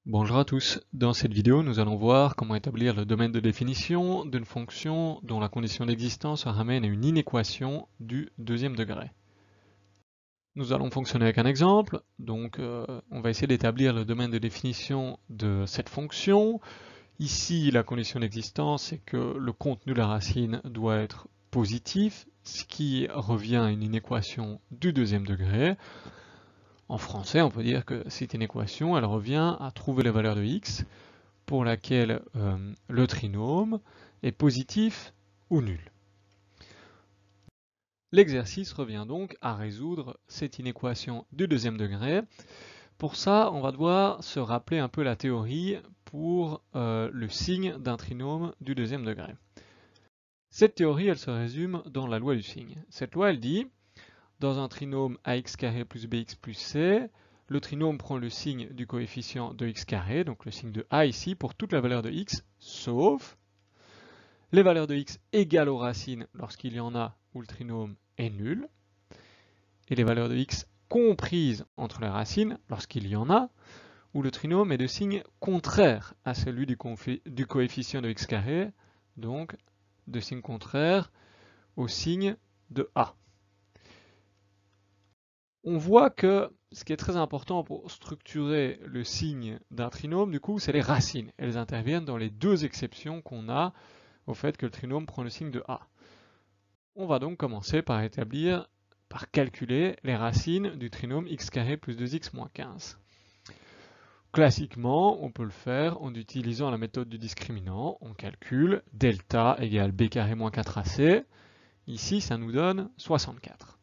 Bonjour à tous, dans cette vidéo nous allons voir comment établir le domaine de définition d'une fonction dont la condition d'existence ramène à une inéquation du deuxième degré. Nous allons fonctionner avec un exemple, donc on va essayer d'établir le domaine de définition de cette fonction. Ici la condition d'existence c'est que le contenu de la racine doit être positif, ce qui revient à une inéquation du deuxième degré. En français, on peut dire que c'est une équation, elle revient à trouver la valeur de x pour laquelle le trinôme est positif ou nul. L'exercice revient donc à résoudre cette inéquation du deuxième degré. Pour ça, on va devoir se rappeler un peu la théorie pour le signe d'un trinôme du deuxième degré. Cette théorie, elle se résume dans la loi du signe. Cette loi, elle dit, dans un trinôme ax carré plus bx plus c, le trinôme prend le signe du coefficient de x carré, donc le signe de a ici, pour toute la valeur de x, sauf les valeurs de x égales aux racines lorsqu'il y en a où le trinôme est nul, et les valeurs de x comprises entre les racines lorsqu'il y en a où le trinôme est de signe contraire à celui du coefficient de x carré, donc de signe contraire au signe de a. On voit que ce qui est très important pour structurer le signe d'un trinôme, du coup, c'est les racines. Elles interviennent dans les deux exceptions qu'on a au fait que le trinôme prend le signe de a. On va donc commencer par calculer les racines du trinôme x carré plus 2x moins 15. Classiquement, on peut le faire en utilisant la méthode du discriminant. On calcule delta égale b carré moins 4ac. Ici, ça nous donne 64.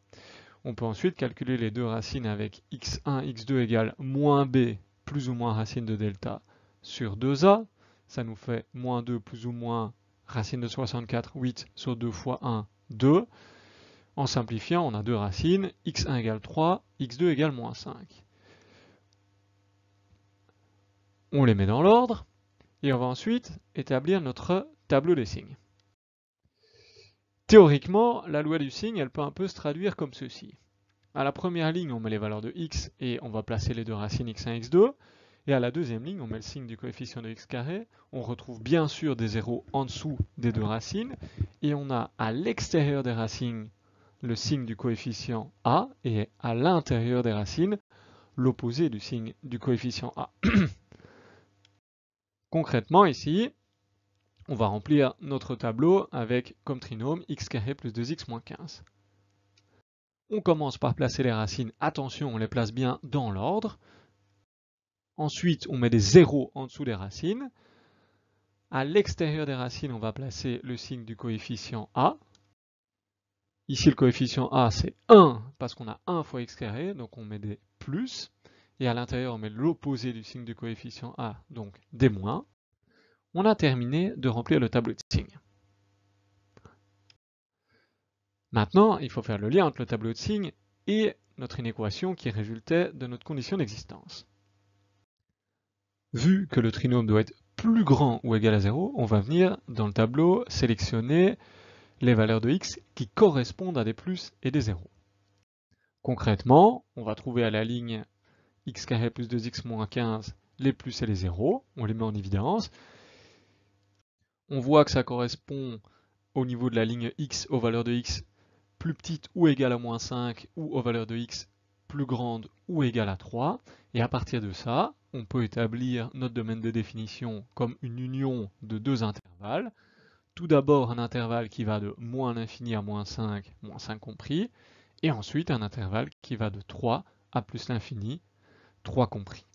On peut ensuite calculer les deux racines avec x1, x2 égale moins b plus ou moins racine de delta sur 2a. Ça nous fait moins 2 plus ou moins racine de 64, 8 sur 2 fois 1, 2. En simplifiant, on a deux racines, x1 égale 3, x2 égale moins 5. On les met dans l'ordre et on va ensuite établir notre tableau des signes. Théoriquement, la loi du signe, elle peut un peu se traduire comme ceci. À la première ligne, on met les valeurs de x et on va placer les deux racines x1, x2. Et à la deuxième ligne, on met le signe du coefficient de x carré. On retrouve bien sûr des zéros en dessous des deux racines. Et on a à l'extérieur des racines le signe du coefficient a et à l'intérieur des racines l'opposé du signe du coefficient a. Concrètement ici, on va remplir notre tableau avec comme trinôme x carré plus 2x moins 15. On commence par placer les racines, attention, on les place bien dans l'ordre. Ensuite, on met des zéros en dessous des racines. À l'extérieur des racines, on va placer le signe du coefficient a. Ici, le coefficient a, c'est 1 parce qu'on a 1 fois x carré, donc on met des plus. Et à l'intérieur, on met l'opposé du signe du coefficient a, donc des moins. On a terminé de remplir le tableau de signes. Maintenant, il faut faire le lien entre le tableau de signes et notre inéquation qui résultait de notre condition d'existence. Vu que le trinôme doit être plus grand ou égal à 0, on va venir dans le tableau sélectionner les valeurs de x qui correspondent à des plus et des zéros. Concrètement, on va trouver à la ligne x carré plus 2x moins 15 les plus et les zéros, on les met en évidence. On voit que ça correspond au niveau de la ligne x aux valeurs de x plus petites ou égales à moins 5 ou aux valeurs de x plus grandes ou égales à 3. Et à partir de ça, on peut établir notre domaine de définition comme une union de deux intervalles. Tout d'abord un intervalle qui va de moins l'infini à moins 5 compris, et ensuite un intervalle qui va de 3 à plus l'infini, 3 compris.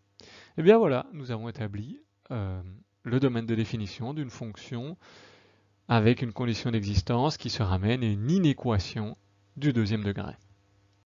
Et bien voilà, nous avons établi le domaine de définition d'une fonction avec une condition d'existence qui se ramène à une inéquation du deuxième degré.